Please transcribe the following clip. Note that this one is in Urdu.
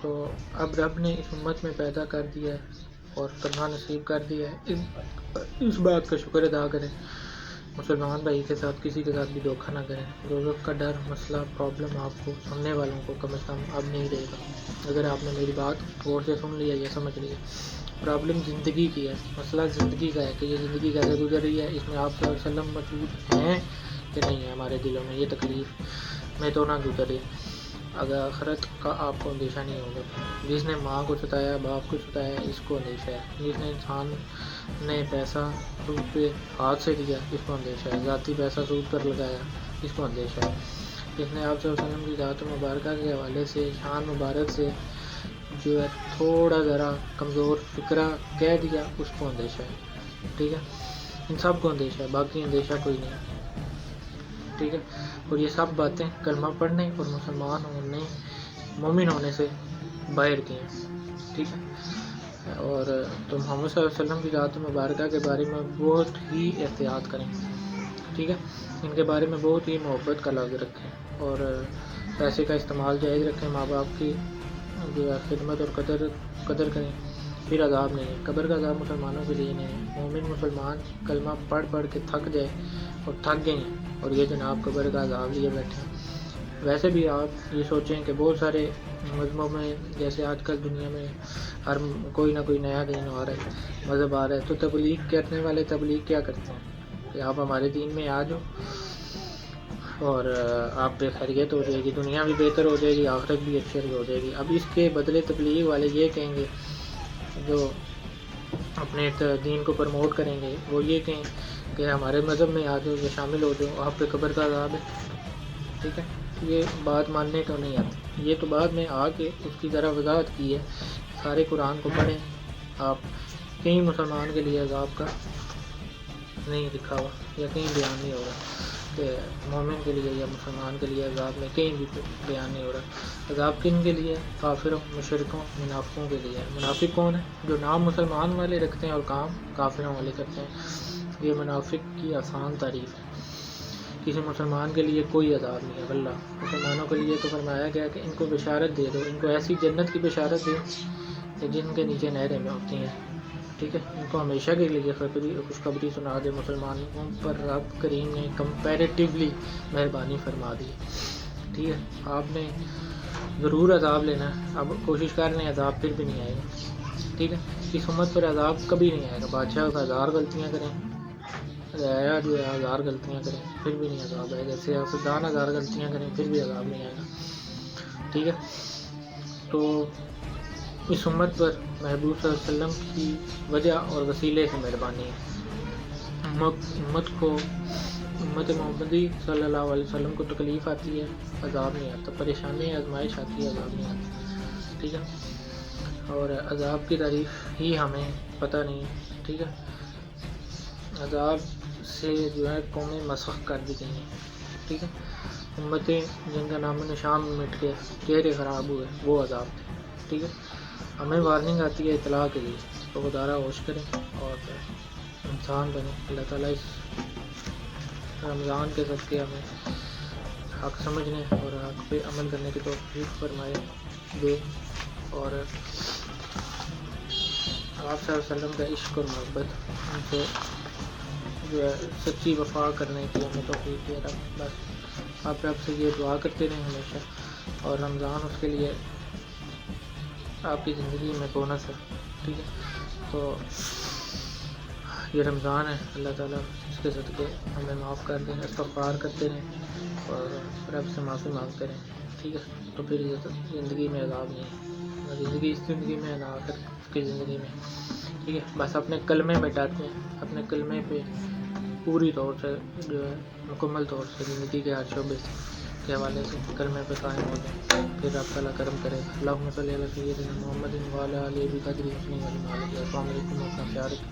تو اب رب نے اس امت میں پیدا کر دیا ہے اور کلمہ نصیب کر دیا ہے، اس بات کا شکر ادا کریں۔ مسلمان بھائی کے ساتھ کسی کے ساتھ بھی دھوکہ نہ کریں۔ دوزخ کا ڈر، مسئلہ، پرابلم آپ کو سننے والوں کو کم از کم اب نہیں رہے گا۔ اگر آپ نے میری بات غور سے سن لیا یا سمجھ لیا، پرابلم زندگی کی ہے، مسئلہ زندگی کا ہے کہ یہ زندگی کیسے گزر رہی ہے، اس میں آپ صلی اللہ علیہ وسلم موجود ہیں کہ نہیں ہے ہمارے دلوں میں، یہ تکلیف میں تو نہ گزرے۔ اگر آخرت کا آپ کو اندیشہ نہیں ہوگا۔ جس نے ماں کو ستایا، باپ کو ستایا، اس کو اندیشہ ہے۔ جس نے انسان نے پیسہ سود پہ ہاتھ سے دیا، اس کو اندیشہ ہے۔ ذاتی پیسہ سود پر لگایا، اس کو اندیشہ ہے۔ جس نے آپ صلی اللہ علیہ وسلم کی ذات مبارکہ کے حوالے سے، شان مبارک سے جو ہے تھوڑا ذرا کمزور فکرہ کہہ دیا، اس کو اندیشہ ہے۔ ٹھیک ہے، ان سب کو اندیشہ ہے، باقی اندیشہ کوئی نہیں۔ ٹھیک ہے، اور یہ سب باتیں کلمہ پڑھنے اور مسلمان ہونے، مومن ہونے سے باہر کی ہیں۔ ٹھیک ہے، اور تو محمد صلی اللہ علیہ وسلم کی ذات مبارکہ کے بارے میں بہت ہی احتیاط کریں۔ ٹھیک ہے، ان کے بارے میں بہت ہی محبت کا لفظ رکھیں اور پیسے کا استعمال جائز رکھیں۔ ماں باپ کی جو ہے خدمت اور قدر کریں، پھر عذاب نہیں ہے۔ قبر کا عذاب مسلمانوں کے لیے نہیں ہے۔ مومن مسلمان کلمہ پڑھ پڑھ کے تھک جائے اور تھک گئے ہیں اور یہ جناب قبر کا عذاب لیے بیٹھے ہیں۔ ویسے بھی آپ یہ سوچیں کہ بہت سارے مذہبوں میں، جیسے آج کل دنیا میں ہر کوئی نہ کوئی نیا دین آ رہا ہے، مذہب آ رہا ہے، تو تبلیغ کرنے والے تبلیغ کیا کرتے ہیں کہ آپ ہمارے دین میں آ جاؤ اور آپ پہ خیریت ہو جائے گی، دنیا بھی بہتر ہو جائے گی، آخرت بھی اچھی ہو جائے گی۔ اب اس کے بدلے تبلیغ والے یہ کہیں گے، جو اپنے دین کو پروموٹ کریں گے، وہ یہ کہیں کہ ہمارے مذہب میں آ جاؤ یا شامل ہو جاؤ، آپ پہ قبر کا عذاب ہے۔ ٹھیک ہے، یہ بات ماننے کو نہیں آتی۔ یہ تو بعد میں آ کے اس کی ذرا وضاحت کی ہے۔ سارے قرآن کو پڑھیں آپ، کہیں مسلمان کے لیے عذاب کا نہیں لکھا ہوا یا کہیں بیان نہیں ہو رہا کہ مومن کے لیے یا مسلمان کے لیے عذاب میں کہیں بھی بیان نہیں ہو رہا۔ عذاب کن کے لیے؟ کافروں، مشرکوں، منافقوں کے لیے۔ منافق کون ہے؟ جو نام مسلمان والے رکھتے ہیں اور کام کافروں والے کرتے ہیں۔ یہ منافق کی آسان تعریف ہے۔ کسی مسلمان کے لیے کوئی عذاب نہیں ہے واللہ۔ مسلمانوں کے لیے تو فرمایا گیا کہ ان کو بشارت دے دو، ان کو ایسی جنت کی بشارت دے کہ جن کے نیچے نہریں میں ہوتی ہیں۔ ٹھیک ہے، ان کو ہمیشہ کے لیے خوشخبری سنا دے۔ مسلمانوں پر رب کریم نے کمپیریٹیولی مہربانی فرما دی۔ ٹھیک ہے، آپ نے ضرور عذاب لینا ہے، اب کوشش کر لیں، عذاب پھر بھی نہیں آئے گا۔ ٹھیک ہے، اس امت پر عذاب کبھی نہیں آئے گا۔ بادشاہ کا 1000 غلطیاں کریں، رعایا جو ہے 1000 غلطیاں کریں، پھر بھی نہیں عذاب آئے گا۔ سیاستدان 1000 غلطیاں کریں، پھر بھی عذاب نہیں آئے گا۔ ٹھیک ہے، تو اس امت پر محبوب صلی اللہ علیہ وسلم کی وجہ اور وسیلے سے مہربانی ہے۔ امت محمدی صلی اللہ علیہ وسلم کو تکلیف آتی ہے، عذاب نہیں آتا، پریشانی آزمائش آتی ہے، عذاب نہیں آتا۔ ٹھیک ہے، اور عذاب کی تعریف ہی ہمیں پتہ نہیں ہے۔ ٹھیک ہے، عذاب سے جو ہے قومیں مسخ کر دی گئی ہیں۔ ٹھیک ہے، امتیں جن کا نام و نشان مٹ گیا، چہرے خراب ہوئے، وہ عذاب تھے۔ ٹھیک ہے، ہمیں وارننگ آتی ہے اطلاع کے لیے، تو خدارہ ہوش کریں اور انسان بنیں۔ اللہ تعالیٰ اس رمضان کے صدقے ہمیں حق سمجھنے اور حق پہ عمل کرنے کی توفیق فرمائے دے، اور آپ صلی اللہ علیہ وسلم کا عشق اور محبت ان سے جو ہے سچی وفا کرنے کی ہمیں توفیق دے رہا۔ بس آپ رب سے یہ دعا کرتے رہیں ہمیشہ، اور رمضان اس کے لیے آپ کی زندگی میں بونس ہے۔ ٹھیک ہے، تو یہ رمضان ہے، اللہ تعالیٰ اس کے صدقے ہمیں معاف کر دیں، استغفار کرتے رہیں اور رب سے معافی مانگتے رہیں۔ ٹھیک ہے، تو پھر زندگی میں عذاب نہیں ہے، نہ زندگی اس زندگی میں نہ آخر کی زندگی میں۔ ٹھیک ہے، بس اپنے کلمے میں ڈٹیں، اپنے کلمے پہ پوری طور سے جو ہے مکمل طور سے زندگی کے ہر شعبے کے حوالے سے کلمے پہ قائم ہو جائیں، پھر آپ تعالیٰ کرم کرے گا۔ اللہم صلی علی سیدنا محمد وعلی آلہ بقدر حسنہ و جمالہ۔ السلام علیکم، اپنا خیال رکھیں۔